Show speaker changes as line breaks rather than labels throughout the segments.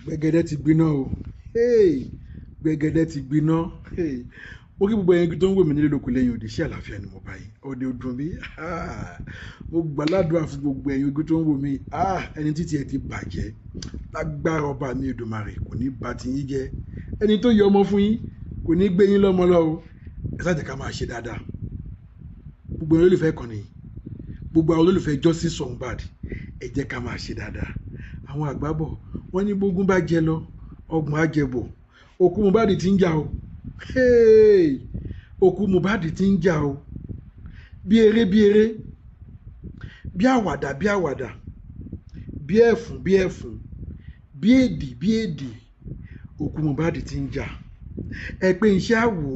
gbẹ̀gẹ̀dẹ̀ ti gbiná o gbẹ̀gẹ̀dẹ̀ ti gbiná mo kí gbogbo ẹyin tó ń wò mí nílé lóko lẹ́yìn òdì sí àlàáfíà ni mo bá yín ọdẹ ọdún bí mo gbàládùn fún gbogbo ẹyin tó ń wò mí ẹni títí ẹ ti bàjẹ́ lágbára ọba mi Èdùmàrè kò ní bà ti yín jẹ́ ẹni tó yọ ọmọ fún yín kò ní gbé yín lọ́mọ lọ o ẹ sáà jẹ́ ká máa ṣe dáadáa gbogbo ẹyin olólùfẹ́ kan nìyí gbogbo àwọn olólùfẹ́ justice Mohbad ẹ jẹ́ ká máa ṣe dáadáa àwọn àgbà bọ̀ wọ́n ní bógún bá jẹ lọ ọgbọ̀n á jẹ bọ̀ òkú Mohbad ti ń jà o òkú Mohbad ti ń jà o bí eré bí àwàdà bí ẹ̀fún bí èdì òkú Mohbad ti ń jà ẹ pé iṣẹ́ àwò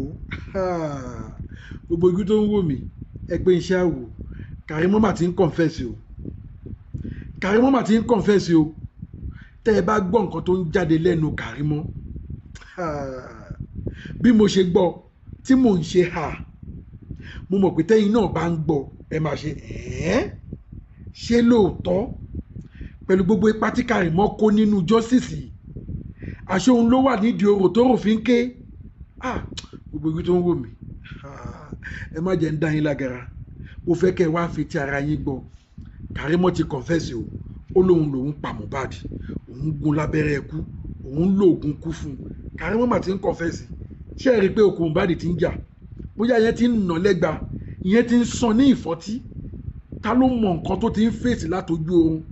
gbogbo ojú tó ń wò mí ẹ pé iṣẹ́ àwò KARIMO mà ti ń confess o KARIMO mà ti ń confess o tẹ́ ẹ bá gbọ́ nǹkan tó ń jáde lẹ́nu KARIMO bí mo ṣe gbọ́ tí mò ń ṣe mo mọ̀ pé tẹ́yin náà bá ń gbọ́ ẹ máa ṣe ṣé lóòótọ́ pẹ̀lú gbogbo ipa tí KARIMO kó nínú justice yìí àṣé òun ló wà nídìí orò tó rò fi ń ké gbogbo ibi tó ń wò mí ẹ má jẹ́ ń dá yín lágara mo fẹ́ kẹ́ ẹ wá fi ti ara yín gbọ́ KARIMO ti confess o ó lóun lòun pa Mohbad òun gún lábẹ́rẹ́ ẹkú òun lóògùn kú fún un KARIMO mà ti ń confess ṣé ẹ rí i pé òkú Mohbad ti ń jà bóyá ìyẹn ti ń nà lẹ́gba ìyẹn ti ń sàn ní ìfọ́tí ta ló mọ nǹkan tó ti ń fèsì látojú oorun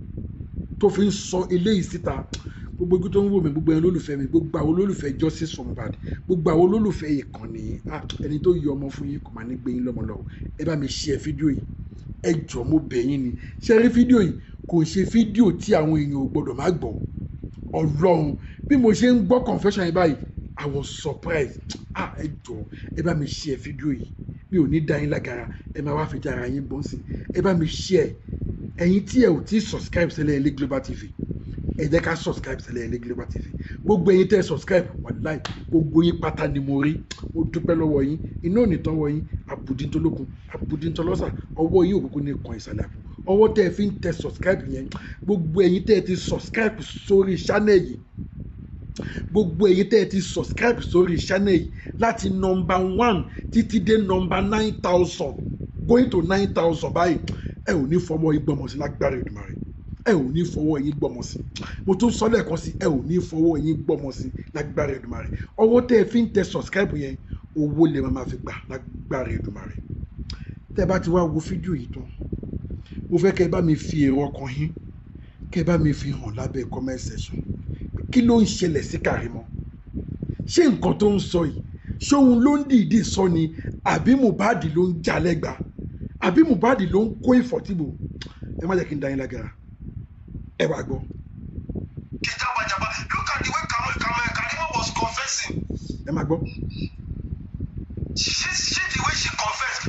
tó fi ń sọ eléyìí síta gbogbo ojú tó ń wò mí gbogbo ẹni olólùfẹ́ mi gbogbo àwọn olólùfẹ́ justice Mohbad gbogbo àwọn olólùfẹ́ ìkànnì ẹni tó yọ ọmọ fún yín kò máa ní gbé yín lọ́mọ lọ́wọ́ ẹ bá mi share fídíò yìí ẹ jọ̀ọ́ mo bẹ̀ yín ni ṣe rí fídíò yìí kò ṣe fídíò tí àwọn èèyàn ò gbọdọ̀ má gbọ́ Ọlọ́run bí mo ṣe ń gbọ́ confession yìí báyìí I was surprised ẹ jọ̀ọ́ ẹ bá mi share fídíò yìí mi ò ní dá yín lágara ẹ máa wá fi ti ara yín bọ́ sí ẹ bá mi share ẹ̀yin tí ẹ ò tí subscribe sílẹ̀ ilé Global TV ẹ jẹ́ ká subscribe sílẹ̀ ilé Global TV gbogbo ẹ̀yin tẹ́ subscribe wàláì gbogbo yín pátá ni mo rí mo dúpẹ́ lọ́wọ́ yín iná ò ní tán wọ yín àbùdíntolókun àbùdíntolọ́sà ọwọ́ yín òkùnkùn ní kan ìsàlẹ̀ àpò ọwọ́ tẹ́ ẹ fi ń tẹ subscribe yẹn gbogbo ẹ̀yin tẹ́ ẹ ti subscribe sórí channel yìí gbogbo ẹ̀yin tẹ́ ẹ ti subscribe sórí channel yìí láti number 1 títí dé number 9,000 going to 9,000 báyìí ẹ ò ní fọwọ́ yín gbọmọ sí lágbára Èdùmàrè ẹ ò ní fọwọ́ yín gbọmọ sí mo tún sọ lẹ́ẹ̀kan sí ẹ ò ní fọwọ́ yín gbọmọ sí lágbára Èdùmàrè ọwọ́ tẹ́ ẹ fi ń tẹ subscribe yẹn owó lè máa fi gbà lágbára Èdùmàrè tẹ́ ẹ bá ti wá wo fídíò yìí tán mo fẹ́ kẹ́ ẹ bá mi fi èrò ọkàn yín kẹ́ ẹ bá mi fi hàn lábẹ́ comment section kí ló ń ṣẹlẹ̀ sí KARIMO ṣé nǹkan tó ń sọ yìí ṣóhun ló ń dìídì sọ ni àbí Mohbad ló ń jà lẹ́gba àbí Mohbad ló ń kó ìfọ̀tìbò ẹ má jẹ́ kí n dá yín lágara ẹ wá gbọ́.
Look at the way KARIMO was confessing.
ẹ má gbọ́.
She the way she confessed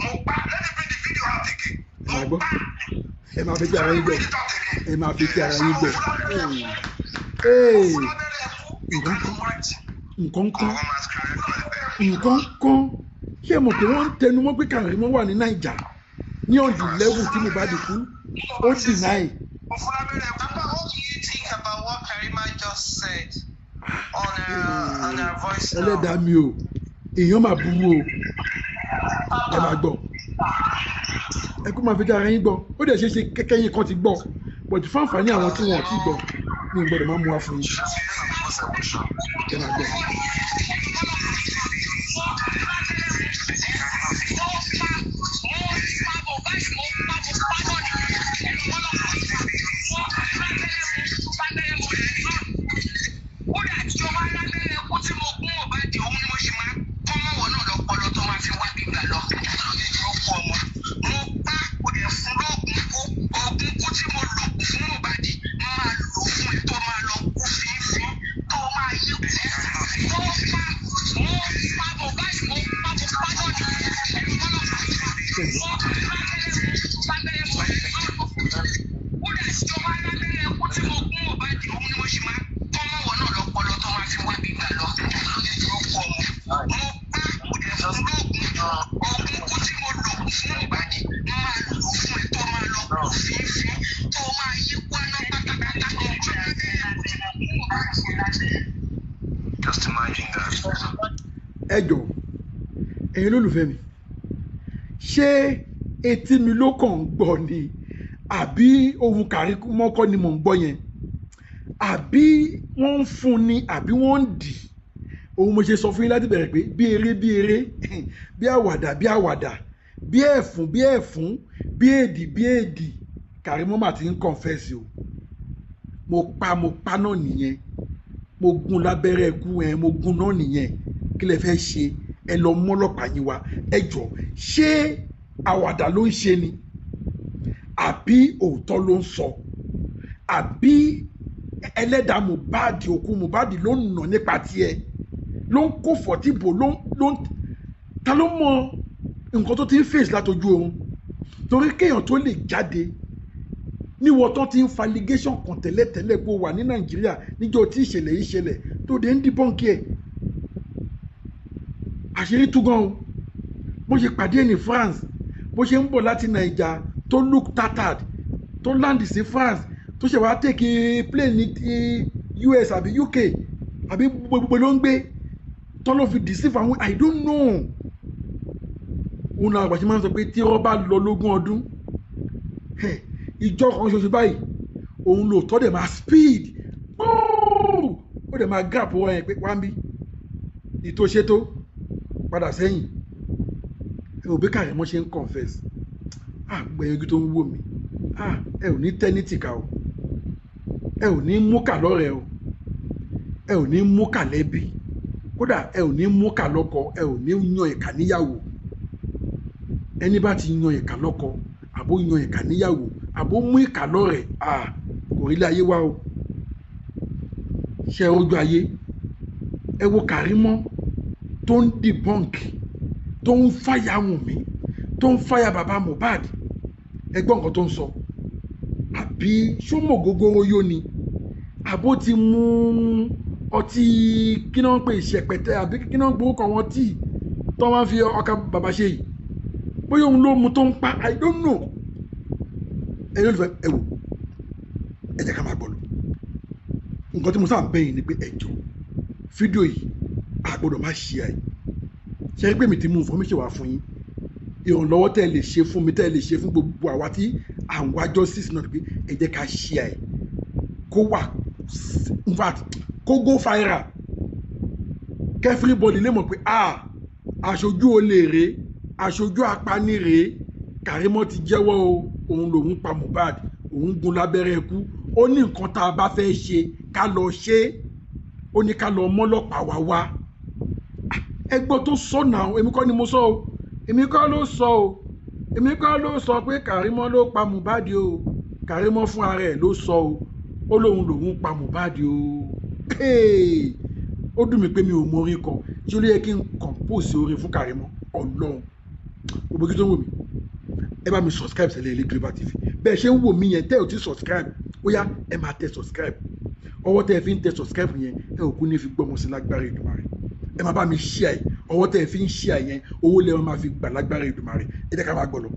Mohbad let me bring the video out again.
ẹ má gbọ́ ẹ má fi ti ara yín gbọ́ ẹ má fi ti ara yín gbọ́. nǹkan kan ṣé mo pé wọ́n ń tẹnu mọ́ pé KARIMO wà ní Naija ní on the level tí Mohbad kú ó deny.
What do you think about what KARIMO just said on her voice now?
ẹlẹ́dàá mi o èèyàn máa burú o ẹ máa gbọ́ ẹ kó máa fi dára yín gbọ́ ó dẹ̀ ṣe é ṣe kẹ́kẹ́ yín kan ti gbọ́ but fún àǹfààní àwọn tí wọn ò tí gbọ́ ní ìgbọ́dọ̀ máa mú wá fún yín ẹ máa gbọ́.
Just imagine that.
ẹ jọ̀ọ́ ẹ̀yin olólùfẹ́ mi ṣé etí mi ló kàn ń gbọ́ ni àbí ohun Karimo kọ́ ni mò ń gbọ́ yẹn àbí wọ́n ń fún ni àbí wọ́n ń dì ohun mo ṣe sọ fún yín láti bẹ̀rẹ̀ pé bí eré bí àwàdà bí ẹ̀fún bí èdì Karimo mà ti ń confess o mo pa náà nìyẹn mo gún lábẹ́rẹ́ ikú ẹ mo gún náà nìyẹn kí lẹ fẹ́ ṣe ẹ lọ mọ́lọ́pàá yín wá ẹ jọ̀ọ́ ṣé àwàdà ló ń ṣe ni àbí òótọ́ ló ń sọ àbí ẹlẹ́dàá Mohbad òkú Mohbad ló ń nà nípa tiẹ̀ ló ń kó fọ̀tìbò ló ń ta ló mọ nǹkan tó ti ń fèsì látojú oorun torí kéèyàn tó lè jáde níwọ̀ tó ti ń fa allegation kan tẹ́lẹ̀tẹ́lẹ̀ pé ó wà ní Nàìjíríà níjọ́ tí ìṣẹ̀lẹ̀ yìí ṣẹlẹ̀ tó dé ń dìbọ́ǹkì ẹ̀ àṣírí tú gan o bó ṣe pàdé ní France bó ṣe ń bọ̀ láti Naija tó look tattered tó land sí France tó ṣe wá take plane ní US àbí UK àbí gbogbo ló ń gbé tó ló fi deceive àwọn I don't know òun náà àgbàṣe máa ń sọ pé tí wọ́n bá lọ lógún ọdún ìjọ kan ṣoṣo báyìí òun lò tọ́ dẹ̀ máa speed ó dẹ̀ máa gap wọ́n yẹn pé wá ń bí ìtòṣètò padà sẹ́yìn ẹ ò bí Karimo ṣe ń confess gbẹ̀yẹ́jú tó ń wò mí ẹ ò ní tẹ́nítìkà o ẹ ò ní mú kà lọ́rẹ̀ o ẹ ò ní mú kà lẹ́bí kódà ẹ ò ní mú kà lọ́kọ ẹ ò ní yan ìkà níyàwó ẹni bá ti yan ìkà lọ́kọ àbó yan ìkà níyàwó àbó mú ìkà lọ́rẹ̀ kò rí ilé ayé wá o ṣe ojú ayé ẹ wo Karimo tó ń debunk tó ń fàyà Wùnmí tó ń fàyà bàbá Mohbad ẹ gbọ́ nǹkan tó ń sọ àbí ṣọmọ gógóró yó ni àbó ti mú ọtí kí náà ń pè ṣẹpẹtẹ àbí kí náà ń gbowó kan wọn tíì tó máa ń fi ọkà bàbá ṣe yìí bóyá òun ló mu tó ń pa I don't know ẹ lọ́lùfẹ́ ẹ wò ẹ jẹ́ ká máa gbọ́ lọ nǹkan tí mo sáà ń bẹ̀yìn ni pé ẹ jọ̀ọ́ fídíò yìí àgbọ̀dọ̀ má ṣe àì ṣe é pé mi ti mú information wá fún yín ìrànlọ́wọ́ tẹ́ ẹ lè ṣe fún mi tẹ́ ẹ lè ṣe fún gbogbo àwa tí à ń wá justice náà pé ẹ jẹ́ ká ṣe àì kó wà in fact kó go viral everybody lè mọ̀ pé aṣojú olè rèé aṣojú apani rèé Karimo ti jẹ́wọ́ o òun lòun pa Mohbad òun gún lábẹ́rẹ́ ikú ó ní nǹkan tá a bá fẹ́ ṣe ká lọ ṣe ó ní ká lọ mọ́lọ́pàá wá wá ẹgbọ́n tó sọ náà èmi kọ́ ni mo sọ o èmi kọ́ ló sọ o èmi kọ́ ló sọ pé Karimo ló pa Mohbad o Karimo fún ara ẹ̀ ló sọ o ó lóun lòun pa Mohbad o ó dùn mí pé mi ò mọ orin kan tí ó lè yẹ kí n compose orin fún Karimo Ọlọ́run gbogbo kí tó ń wò mí ẹ bá mi subscribe sílẹ̀ ilé Global TV bẹ́ẹ̀ ṣe ń wò mí yẹn tẹ́ ò ti subscribe ó yá ẹ máa tẹ subscribe ọwọ́ tẹ́ ẹ fi ń tẹ subscribe yẹn ẹ ò kú ní fi gbọ́mọ sí lágbára Èdùmàrè ẹ máa bá mi share ọwọ́ tẹ́ ẹ fi ń share yẹn owó lẹ́wọ̀n máa fi gbà lágbára Èdùmàrè ẹ jẹ́ ká máa gbọ́ lọ.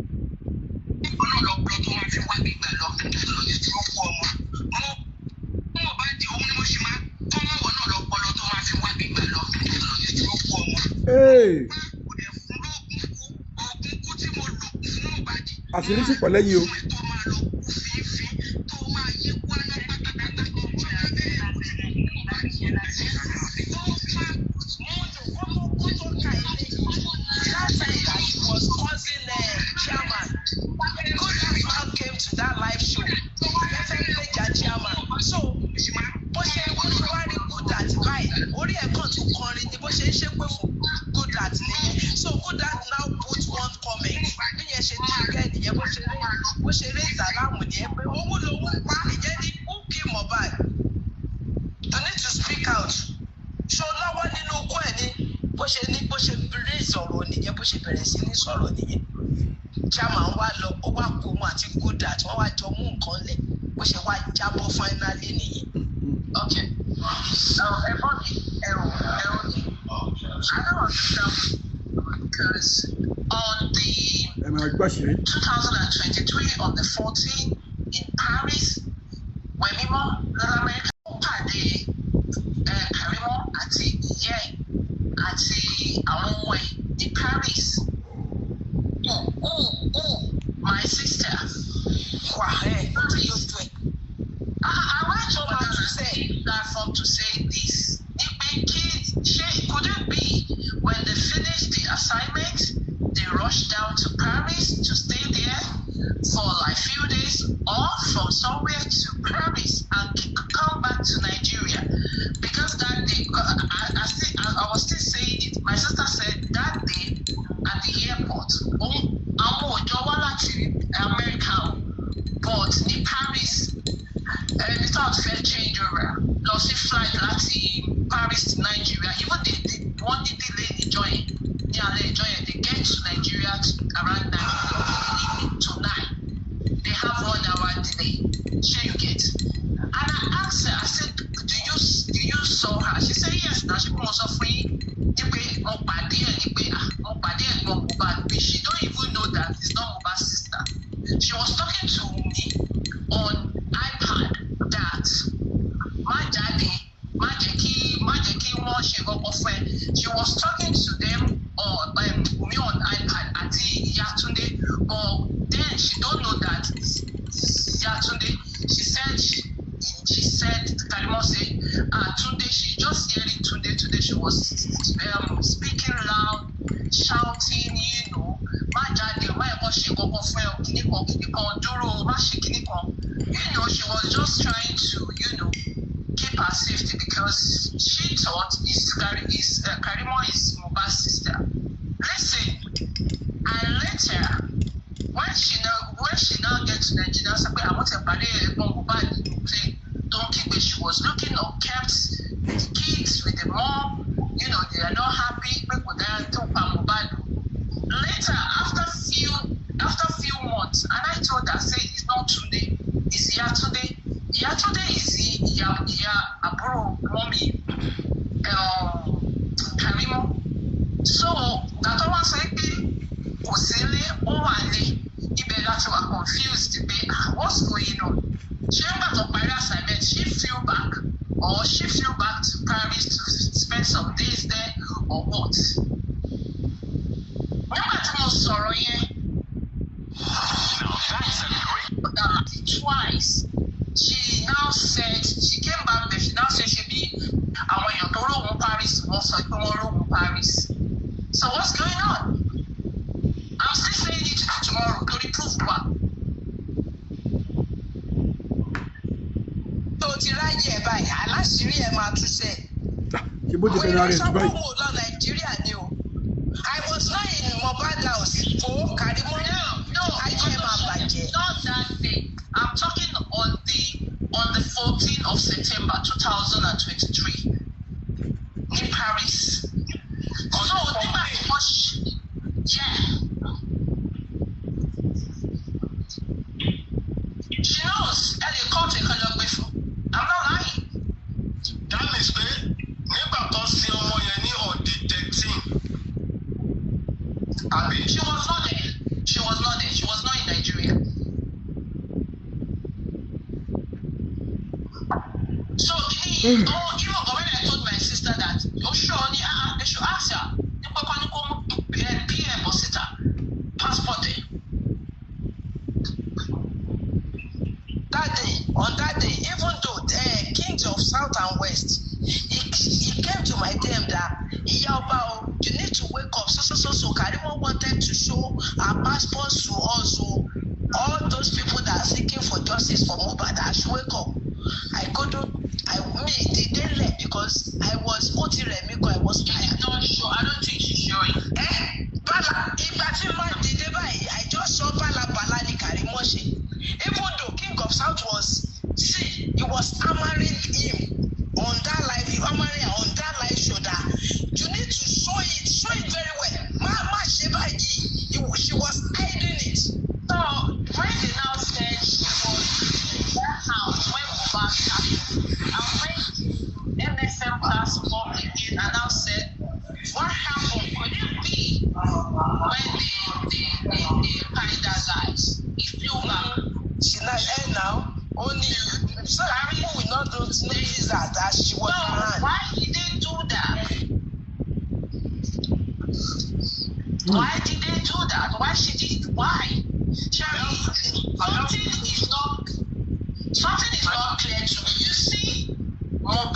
Àṣírí sì pọ̀ lẹ́yìn o.
Chairman wá lọ ó wá kó wọn àti good at wọn wá jọ mú nǹkan lẹ̀ bó ṣe wá jábọ́ finally nìyẹn. Okay. Ẹ bọ́ mi ẹ̀rù ni I don't understand because on the 2023 on the 14th in Paris Wemimo North America pàdé platform to say this. Could it be when they finished the assignment, they rushed down to Paris to stay there for like few days, or from somewhere to Paris and come back to Nigeria? Because that day, I was still saying it. My sister said that day at the airport, America, but in Paris, without fair change over, lost a flight láti Paris to Nigeria. Even they one delay the join. They get to Nigeria around 9 to 9. They have 1 hour delay. Sure you get. And I asked her, I said, do you saw her? She said yes. Now she was free. She don't even know that it's not Mohbad's sister. She was talking to me on iPad that my daddy, she was talking to them on me on iPad at Yatunde, but then she don't know that it's Yatunde. She said Karimo said Tunde, she just hearing Tunde today. She was speaking loud, shouting, my daddy, she was just trying to, keep her safety because she thought Karimo is Mohbad's sister. Listen, and later, when she now gets to Nigeria, I want to Mohbad play donkey, but she was looking up, kept the kids with the mom, they are not happy, people there to Mohbad. Later, after few months, and I told her, say it's not today, it's Yatunde. Yatunde is Aburo mommy Karimo. So that one said Osile Owale Ibelatu were confused. What's going on? She went to Paris assignment, she flew back to Paris to spend some days there or what? Twice. She now said she came back there. She now said she be Paris also Paris. So what's going on? I'm still saying it tomorrow to prove what. So Nigeria I was not in Mohbad house. Oh, Karimo. No, I came out like it. Not that day. I'm talking on the 14th of September 2023 in Paris. So yeah. She knows that you can't take a look before. I'm not lying. That means never to see on the 13th. She was not there. She was not in Nigeria. So even when I told my sister that, they should ask her. PM or sitter, passport. On that day, even though kings of South and West, he came to my DM that you need to wake up. So Karimo wanted to show our passports to also all those people that are seeking for justice for Mohbad. I should wake up. I couldn't. They didn't let because I was Remiko. I was tired. Not sure. I don't think she's showing. I just saw Bala ni Karimo. Even though King of South he was hammering him on that live show that you need to show it very well. She was hiding it. So when they now said she was in that house when Mohbad happened, and when MSM class formed again and now said, what happened? Could it be when they find that guys? He flew back. She not now. Only so Karimo will not notice that she was around. Why did they do that? Why did they do that? Why she did? Why? Something is not clear to me. You see, Mohbad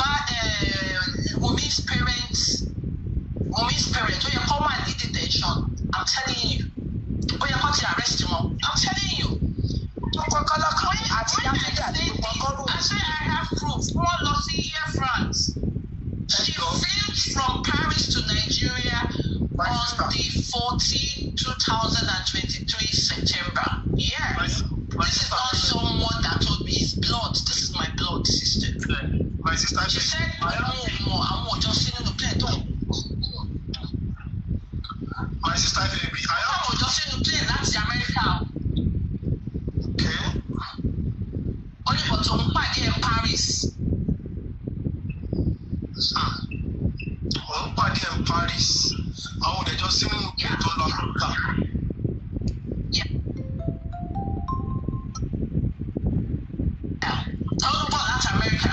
Mommy's parents, when you come and need detention, I'm telling you. When you come to arrest him, I'm telling you. I say I have proof. One lost here, France. She flew from Paris to Nigeria on the 14th, 2023 September. Yeah. This is not someone that told me it's blood. This is my blood sister.
My sister,
she said, I'm just sitting in the plane.
My sister, baby,
I'm just in the plane. That's the America.
Okay.
Only for some party in Paris.
One party in Paris. Oh, they just seen
yeah. Yeah. How about that America?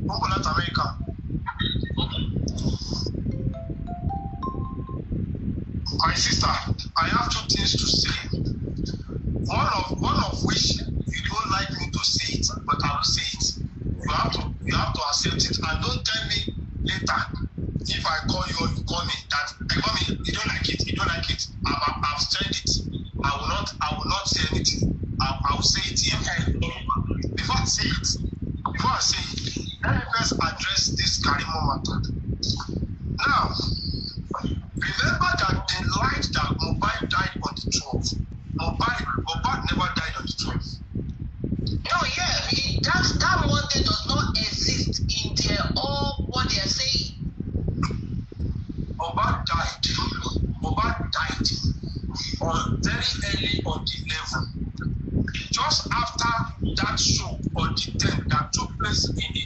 How about that America? My sister, I have two things to say. One of which you don't like me to say it, but I will say it. You have to accept it, and don't tell me later if I call you or you call me that you don't like it. You don't like it. I've said it. I will not say anything. I will say it here. Before I say it, let me first address this KARIMO matter. Now, remember that the light that Mohbad died on the 12th. Mohbad never died on the 12th.
No, yeah, that Monday does not exist in their all what they are saying.
Mohbad died on very early on the 11th. Just after that show on the 10th that took place in the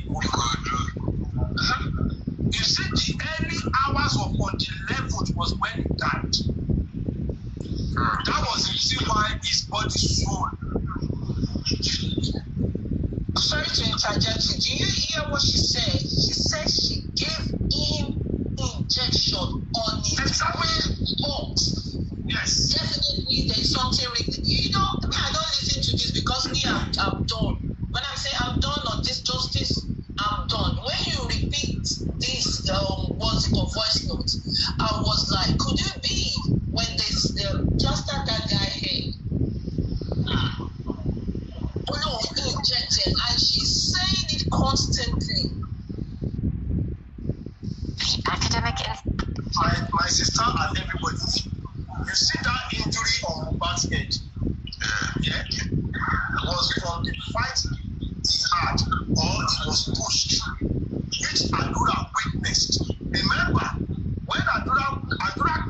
you see, the early hours of on the 11th was when he died. That was the reason why his body sold.
Sorry to interject you. Do you hear what she said? She said she gave him injection on his spot.
Yes.
Definitely there is something written. You know, I don't listen to this because me, I'm done. When I say I'm done on this justice, I'm done. When you repeat this, what's it called, voice note, I was like, could it be when this just that guy here? No, injected, and she's saying it constantly.
Academic.
My sister and everybody, you see that injury on Mohbad's head? Yeah. Was from the fight he had, or it was pushed, which Adura witnessed. Remember, when Adura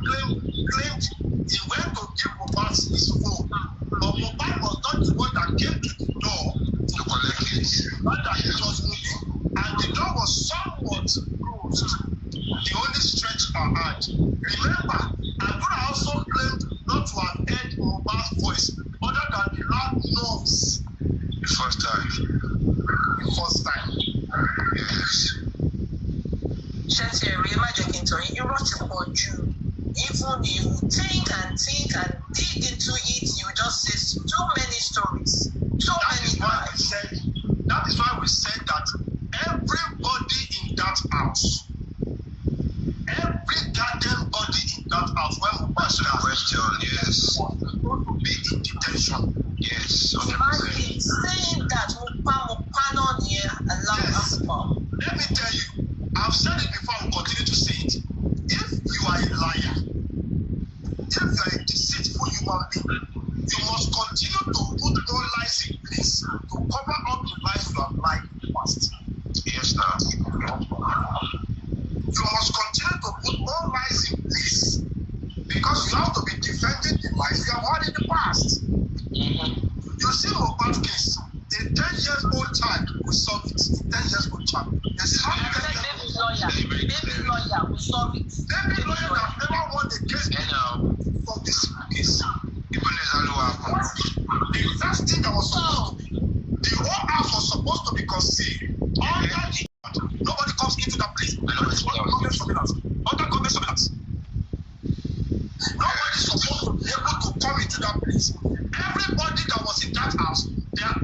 claimed he went to give Mohbad his phone, but Mohbad was not the one that came to the door to collect it. Rather, it was moving, and the door was somewhat closed. The only stretch her hand. Remember, Adura also claimed not to have heard Mohbad's voice other than the loud noise. The first time. Yes.
Shetty, reimagine into it. You wrote it for you. Even you think and dig into it, you just say too many stories.
That is why we said that everybody in that house, every goddamn body in that house, when we pass the question, yes, will be in detention. Yes.
Imagine saying that Mupano here allow.
Let me tell you, I've said it before, I will continue to say it. If you are a liar, if you are a deceitful human being, you must continue to put more lies in place to cover up the lies you have lied in the past. Yes, now. You must continue to put more lies in place because you have to be defending the lies you have had in the past. You see Mohbad case, a 10-year-old child will solve it. A 10-year-old child.
Baby lawyer will solve it.
Baby lawyer that never won the case from this case. Even the first thing that was supposed to be, the whole house was supposed to be concealed. Nobody comes into that place. Under government surveillance. Nobody is supposed to be able to come into that place. Everybody that was in that house,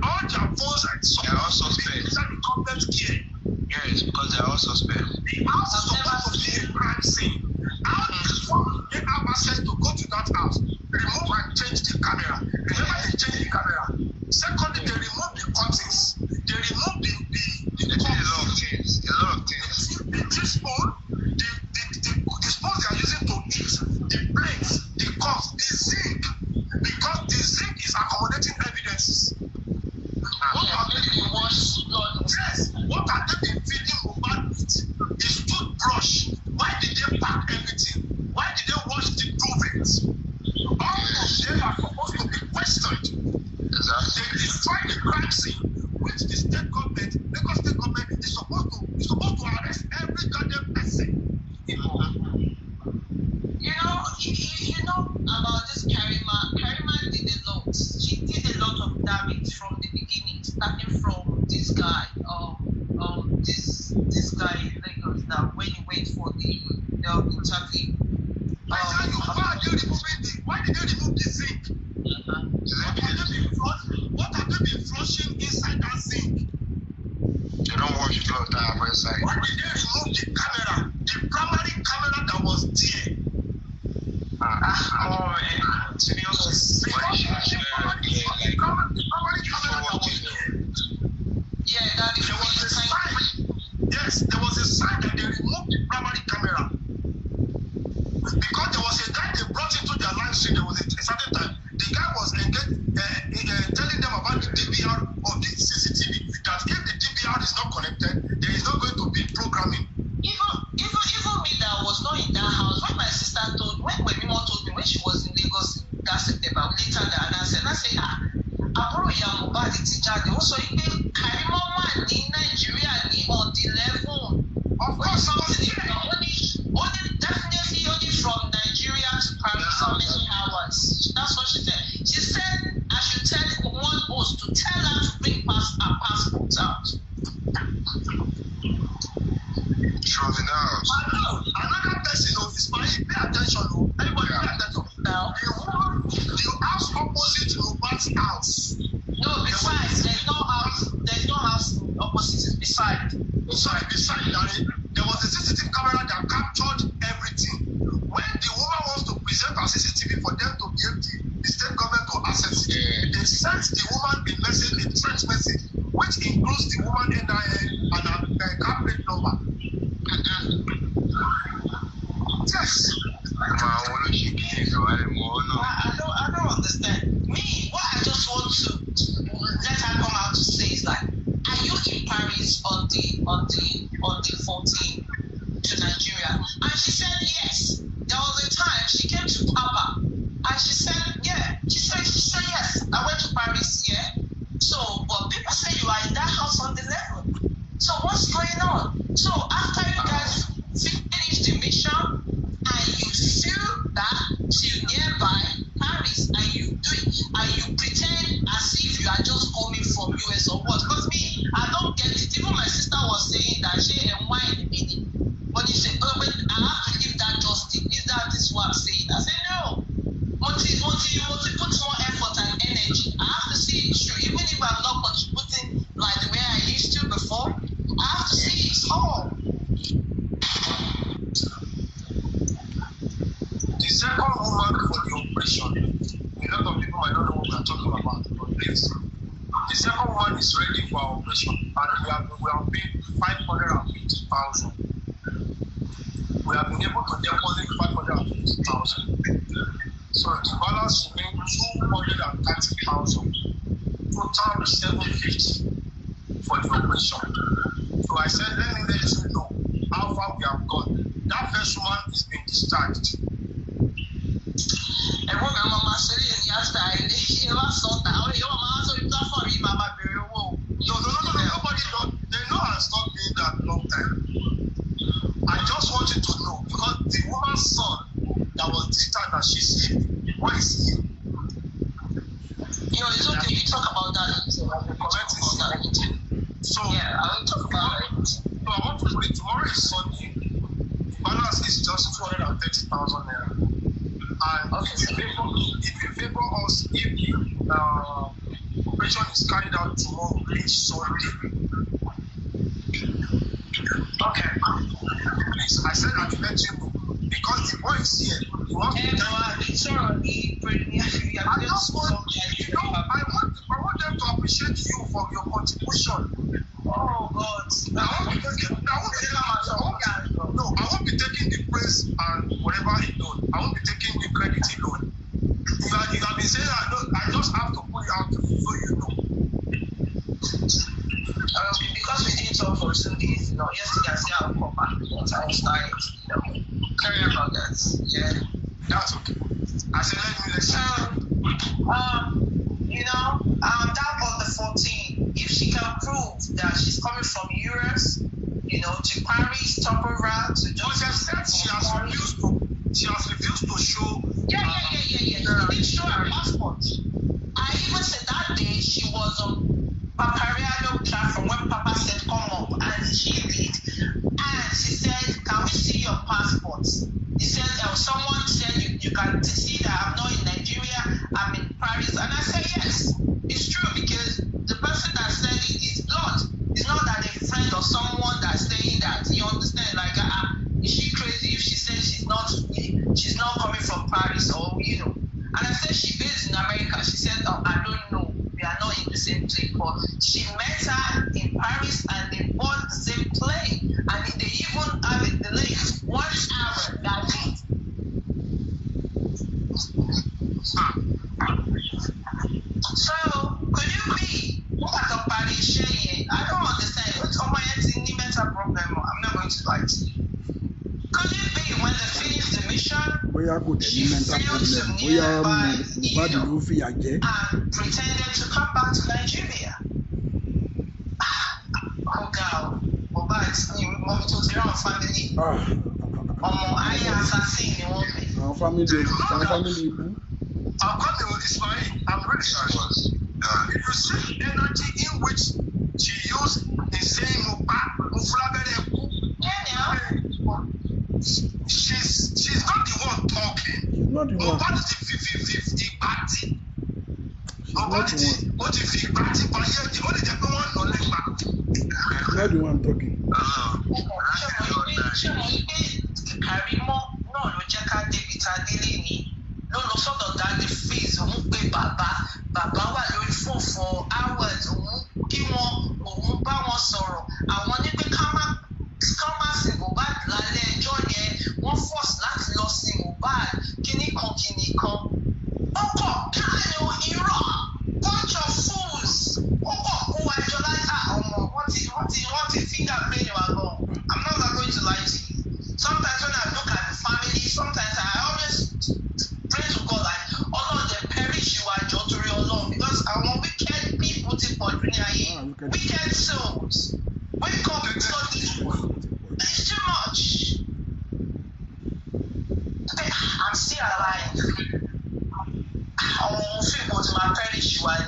all their phones are supposed to be inside the government care. Yes, because they are all suspect. The house is supposed to be a crime scene. How before they have access to go to that house, remove and change the camera. Remember, they change the camera. Secondly, they remove the curtains. They remove the
a lot of things.
The teaspoon, the spoons they are using to eat, the plates, the cups, the zinc, because the zinc is accommodating evidences. What have they been washed? Yes. What have they been feeding Mohbad with? His toothbrush. Why did they pack everything? Why did they wash the duvets? All of them are supposed to be questioned. Exactly. They destroyed the crime scene, which the state government, Lagos state government, is supposed to arrest every goddamn person.
You know about this Karima. Karima did a lot. She did a lot of damage from the beginning, starting from this guy, this guy in Lagos, that when he went for the interview.
Why did they remove the zinc? What have they been flushing inside that zinc?
They don't wash the floor down for inside.
Why did they remove the camera? The primary camera that was there.
To be honest,
the primary camera that was there.
Yeah, that
there was a sign. Yes, there was a sign that they removed the primary camera. Because there was a guy they brought into their live stream, there was a certain time. The guy was telling them about the DVR of the CCTV. That if the DVR is not connected, there is not going to be programming.
Even me that was not in that house, when my sister when Mimo told me when she was in Lagos that September, later that I said, Aburo ya Mohbad ti jáde, ó sọ pé Karimo wà ní Nigeria ní on the level. Of course, only definitely only from Nigeria to Paris, how many hours? That's what she said. She said I should tell one host to tell her to bring her passport out.
From the house. Another person is buying. Pay attention, everybody pay attention. Now, the house opposite Mohbad's house.
No, besides, there's no house opposite, beside.
There was a CCTV camera that captured everything. When the woman wants to present her CCTV for them to be able the state government to access it, they sent the woman a message, a text message, which includes the woman NIN and her car plate number. Yes.
I don't understand. Me, what I just want to let her come out to say is like, are you in Paris on the 14th to Nigeria? And she said yes. There was a time she came to Papa and she said yeah. She said yes. I went to Paris, yeah. So, but people say you are in that house on the level. So what's going on? So after you guys finish the mission and you flew back to nearby Paris and you do it and you pretend as if you are just coming from US or what? Because me, I don't get it. Even my sister was saying that she and wine meaning. But you say, oh, but I have to give that justice. Is that this what I'm saying? I said no. Multi put more effort and energy. I have to see it through. Even if I'm not contributing like the way I used to before, I have to see it all.
The second woman for the operation, a lot of people might not know what we are talking about, but please. The second woman is ready for our operation, and we have paid 550,000. We have been able to deposit 550,000. So the balance remains 230,000. Total 750 for the operation. So I said, let me let you know how far we have gone. That first woman is being discharged.
No,
nobody knows. They know I stopped doing that long time. I just wanted to know because the woman's son that was discharged and she's here. Where is he?
It's okay. We talk about that. So I will comment on that. So yeah, I will talk about it.
So I want to put it. Tomorrow is Sunday. The balance is just 230,000 naira. And okay. if you favor us, if the operation is carried out tomorrow, please Sunday. Okay. Please, I said I'll let you know. because the boy is here. You want to I want them to appreciate you for your contribution. Oh God. I won't be taking the praise and whatever he done. I won't be taking the credit alone. You have been saying I just have to put it out to you so you know.
Because we didn't talk for 2 days, yesterday I said I'll come back once I was tired. Carry about that. Yeah.
That's okay. I said let me listen.
That on the 14th, if she can prove that she's coming from US, to Paris, top around to
just said she has refused to show.
Yeah. She didn't show her passport. I even said that day she was on Papariano platform when Papa said come up, and she did. And she said, "Can we see your passport?" He said, "Someone said you can see that I'm not in Nigeria, I'm in Paris." And I said, "Yes, it's true because the person that said it is blood. It's not that a friend or someone that's saying that. You understand? Like, is she crazy if she says she's not coming from Paris or And I said she based in America. She said, "Oh, I don't know. We are not in the same place." But she met her in Paris and they bought the same plane. And they even have a delay 1 hour that day. So, could you be what a Paris? I don't understand. What's on my mental problem? I'm not going to lie to you. Could it be when they finish the mission? She failed to nearby, and pretended to come back to Nigeria. Oh God, Mohbad ni mo tó ti rán family. Ọmọ ayé assassin ni wọ́n pè.
Our family ibu.
I'll cut the whole Ismail. I'm really sorry. If you see the energy in which she used in saying Mohbad, she's not the one talking.
Not the one.
Nobody is the party. Nobody is the party, but yet the only the one no like back.
Not the one talking.
KARIMO náà ló jẹ́ ká débi tá a délé ni ló lọ sọ́dọ̀ dáadé face òun pé bàbá wà lórí fóònù for hours òun kí òun bá wọn sọ̀rọ̀ àwọn ní pé ká má sin Mohbad lálẹ́ ẹjọ́ yẹn wọ́n force láti lọ sin Mohbad kíní kan ó kọ̀ káàyò irọ́ bunch of fools ó kọ̀ kó wa ẹjọ́ láyà ọmọ wọ́n ti finger play wa gan. I'm not going to lie to you. Sometimes when I look at the family, sometimes I always pray to God like, oh Lord, they perish you are joturi alone because I want wicked people to put wicked souls. Wake up and tell these people. It's too much. I'm still alive. Àwọn fíìmù tí máa perish you are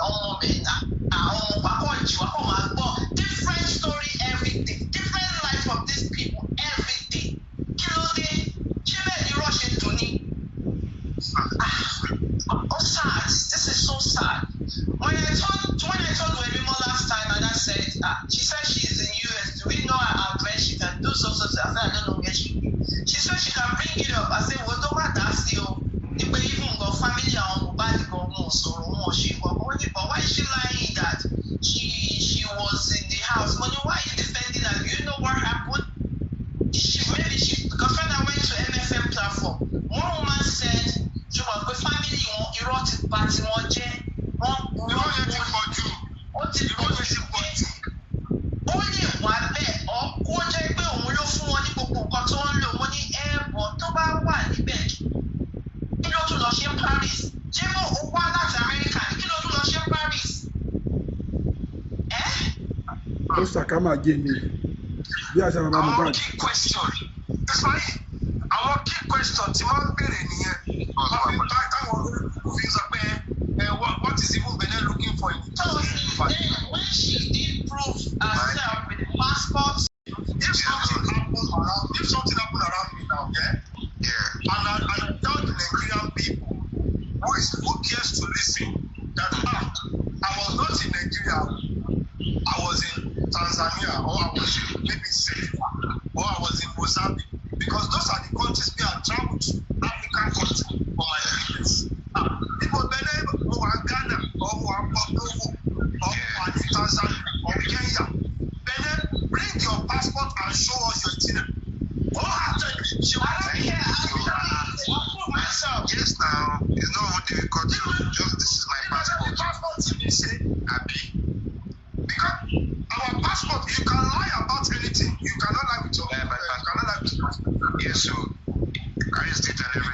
ọmọ mi náà. Àwọn ọmọ pàkọ́ ìjì wà kọ́ máa gbọ́ different story every day, different life of these people every day. Kí ló dé? Ṣé bẹ́ẹ̀ ni rush into ni? Oh sad, this is so sad. When I told Werimo last time and I said, she said she's in US, do we know her address? She can do so. I said, I don't know where she is. She said she can bring it up. I said, well, don't want that still. If we even go family and Mohbad go more, so but why is she lying that she was in the house? Money, why are you defending her? Do you know what happened? Because when I went to MFM platform, one woman said she was with family, you wrote it, but you want to only one bed or quarter pé òun ló fún wọn ní gbogbo nǹkan tó ń lò wọ́n ní airport tó bá wà níbẹ̀ kí ló tún lọ ṣe Paris Jewo ó wá láti America ní kí ló tún lọ ṣe Paris.
Ó ṣàkámà jẹ mi bí àṣà bàbá mi báyìí.
Àwọn key question tí wọ́n ń béèrè nìyẹn táwọn fi sọ pé what is even Benin looking for in the
when she did prove herself with the passport.
If something happen around me now, and I tell the Nigerian people who cares to listen that I was not in Nigeria, I was in Tanzania, or I was in maybe Senegal, or I was in Mozambique, because those are the countries passport and show us your itinerary. What happened? She was like, I'll myself. Yes, now it's not even difficult. Just this is my passport. The passport you say, Abi. Because our passport, you can lie about anything. You cannot lie with your passport. You cannot lie with your passport. Yes, so I used it and everything.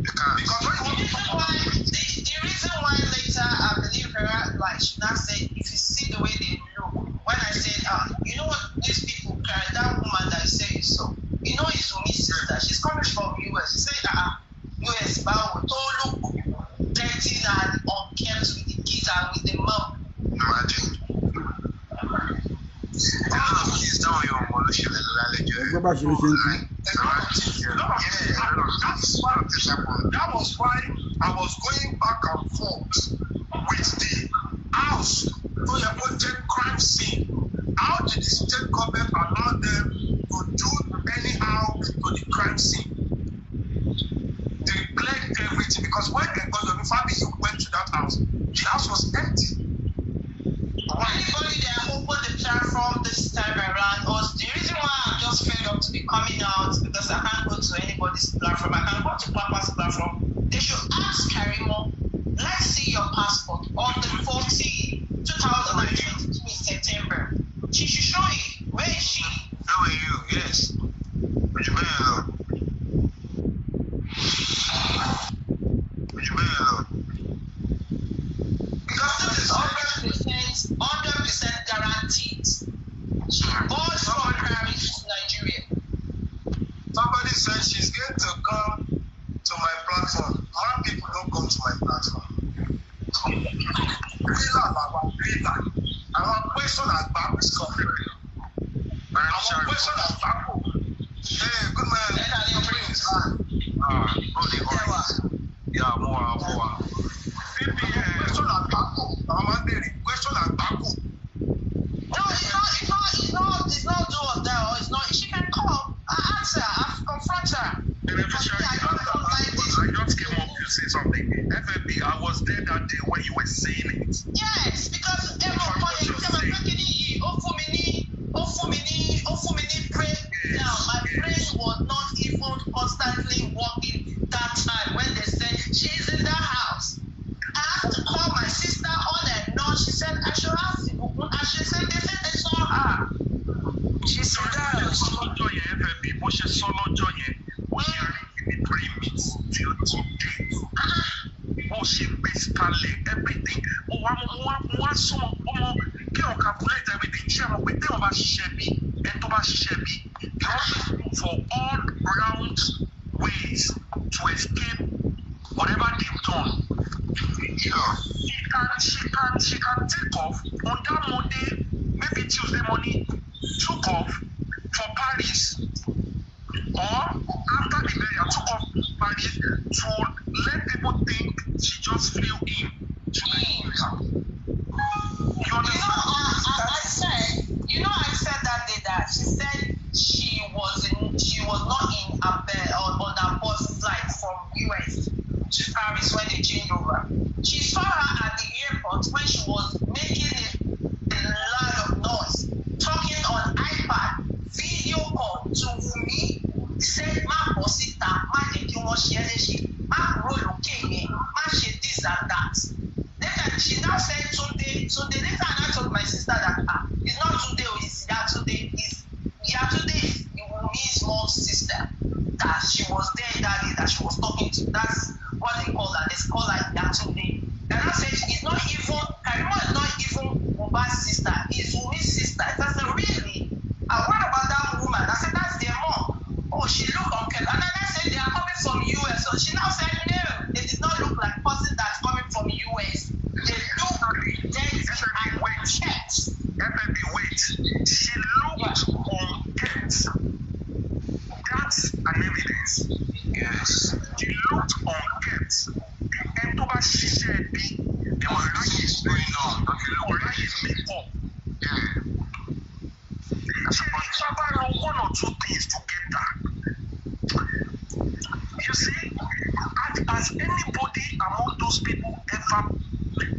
You can't. Because
the reason why later I believe her, like she now said, if you see the way they look, when I said, you know what these people carry, that woman that you say you saw, you know it's Umi's sister. She's coming from US. She said, US bound to look dirty and unkempt with the kids and with the mom.
Imagine. That was why I was going back and forth with the house to a project crime scene. How did the state government allow them to do anyhow to the crime scene? They cleared everything because when the family went to that house, the house was empty.
Anybody that opened the platform this time around, or the reason why I'm just fed up to be coming out because I can't go to anybody's platform, I can go to Papa's platform. They should ask Karimo, let's see your passport on the 14th, 2022 in September. She should show it. Where is she?
How are you? Yes. Would you better? Would you better?
Because this is 100% guaranteed. She bought from Paris to Nigeria.
Somebody said she's going to come to my platform. More people don't come to my platform. Our question at back is confusing. Our question at back. Hey, good man. Yeah, more. Question at back. Question at back.
No, it's not do or die. It's not. She can come. I ask her. I confront her.
I just came up to say something. FFB, I was there that day when you were saying it.
Yes, because pray. Now my brain was not even constantly working that time when they said she's in the house. I had to call my sister on and on. She said I should ask you. And she said they saw her. She said that.
She basically everything. Calculate everything. She for all round ways to escape whatever they've done. Yeah. She can take off on that Monday, maybe Tuesday morning, took off for Paris. Or after the burial, took off Paris to let people think she just flew in to Nigeria. You understand?
I said that day that she said she was not in on a bus flight from US to Paris when they changed over. She saw her at the airport when she was making a lot of noise, talking on iPad, video call to Wumi, said, "Ma bosita, ma leki won she ma kuro loke me, ma she this and that." Then she now said today. Later I told my sister that it's not today, it's Yatunde. Yatunde is Wumi's mom's sister. That she was there that day that she was talking to. That's what they call her. They call her Yatunde. And I said it's not even Karimo is not even Mohbad's sister. It's Wumi's sister. I said really? And what about that woman? I said that's their mom. Oh, she looked unkempt. And then I said they are coming from US. So she now said no, they did not look like a person that's coming from US. They look dirty and unkempt.
Wait. She looked unkempt. That's an evidence. Yes. She looked unkempt. And to she said, there was like going on. Makeup. Yeah. She covered one or two things together. You see, has anybody among those people ever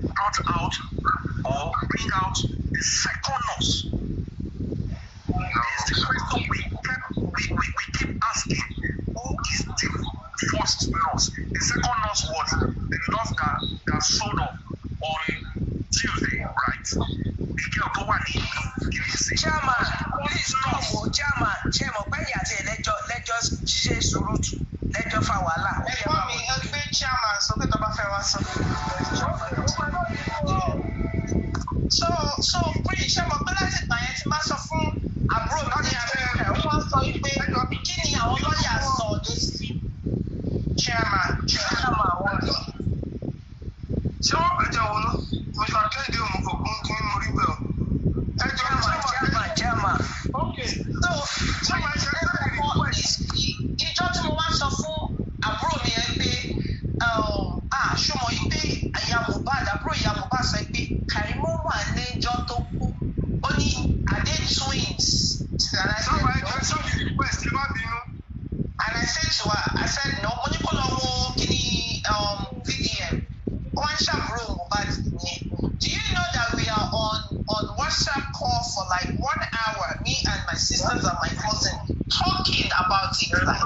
brought out or bring out the second nurse is the question we keep asking. Who is the first nurse? The second nurse was the nurse that showed up on Tuesday, right? The girl tó wà ní Gírísì.
Chairman, please no, Chairman, bẹ́ẹ̀ni àti lẹ́jọ́ ṣe sùúrùtù, lẹ́jọ́ fa wàhálà. Ẹ̀gbọ́n mi, ẹgbẹ́ chairman sọ pé tó bá fẹ́ wá sọ. So pray, ṣé mo pẹ́ láti gbà yẹn tí máa sọ fún àbúrò mi ní Amẹ́ríkà, wọ́n sọ wípé kí ni àwọn lọ́ọ̀yà sọ lé sí chairman wọ́n lọ.
Ṣé wọ́n gbẹ́jọ́ wọn náà? Mr. Kennedy Omofogun kí ni mo rí bẹ́ẹ̀ o.
Chairman. Okay. So, ìjọ tí mo wá sọ fún àbúrò mi yẹn pé ṣọmọ yìí pé àbúrò ìyá Mohbad sọ pé Karimo wà lẹ́jọ́ tó kú. Ó ní Adé twins. And I said to her, no, mo ní kó lọ wo kíní VDM. Wọ́n ṣàbúrò Mohbad nìyẹn. Do you know that we are on WhatsApp call for like 1 hour, me and my sisters and my cousin, talking about it. Like,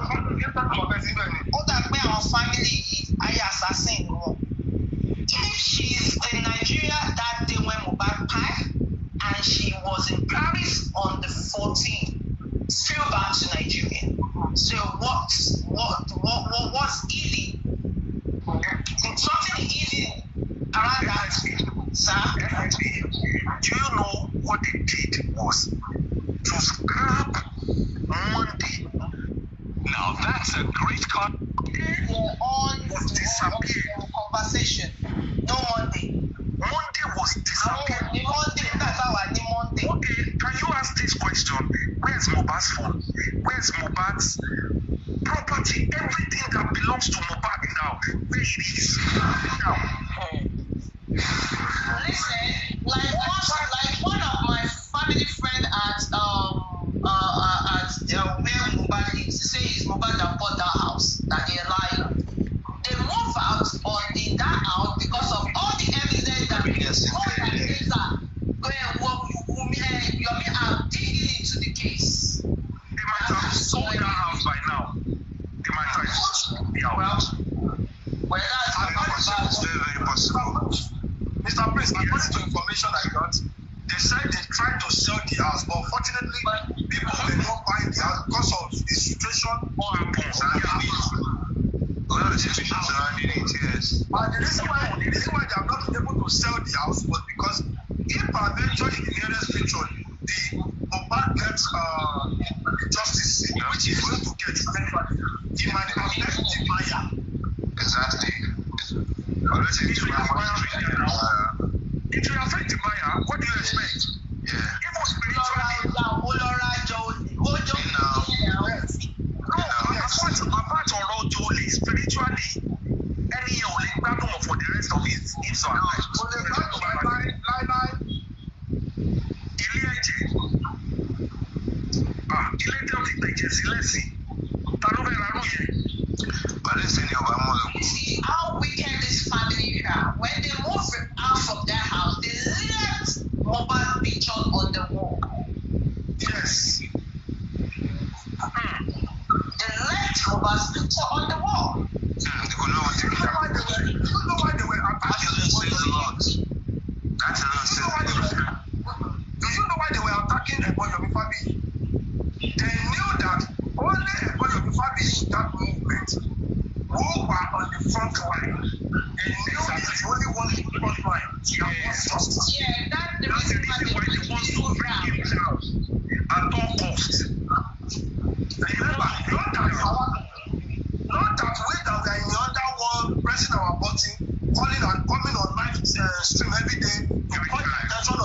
ó dà pé our family yìí ayé assassin wọn. If she's in Nigeria that day when Mohbad passed, and she was in Paris on the 14th, still back to Nigeria. So what's easy? Something easy around that, sir.
Do you know what they did was to scrap Monday? Now that's a great
conversation. No Monday.
Monday was disappeared.
Monday, that's how I need Monday.
Okay, can you ask this question? Where's Mohbad's phone? Where's Mohbad's property? Everything that belongs to Mohbad now, where it is now.
Listen, like one of my family friend at where Mohbad lives, say it's Mohbad that bought that house that they lying. They move out in that house because of all the evidence that Yomi are digging into the case.
They might have sold that house by now. They might have sold the house.
Well, that's
very possible. Mr. Prince, according to information I got, they said they tried to sell the house, but unfortunately, people were not buying the house because of the situation. What happens? Well, the situation surrounding it, yes. And the reason why they have not been able to sell the house was because if eventually in the nearest future, the Mohbad gets justice, which is going to get eventually, it might affect the buyer. Exactly. It will affect the buyer. What do you expect? Yeah. Even spiritually. Apart from Rojoli, spiritually, any only battle for the rest of his life.
See how wicked this family are. When they moved out from their house, they left Mohbad picture on the wall.
Yes.
They left Mohbad's picture on the wall.
You know why they were attacking the Do you know why they were attacking the Yomi family? They knew that only Yomi family in that movement who were on the front line. They knew that the only one in the front line was justice.
Yeah, that's the reason why they want to grab
at all costs. Remember, not that way that we are in the underworld pressing our button, coming on live stream every day to call the attention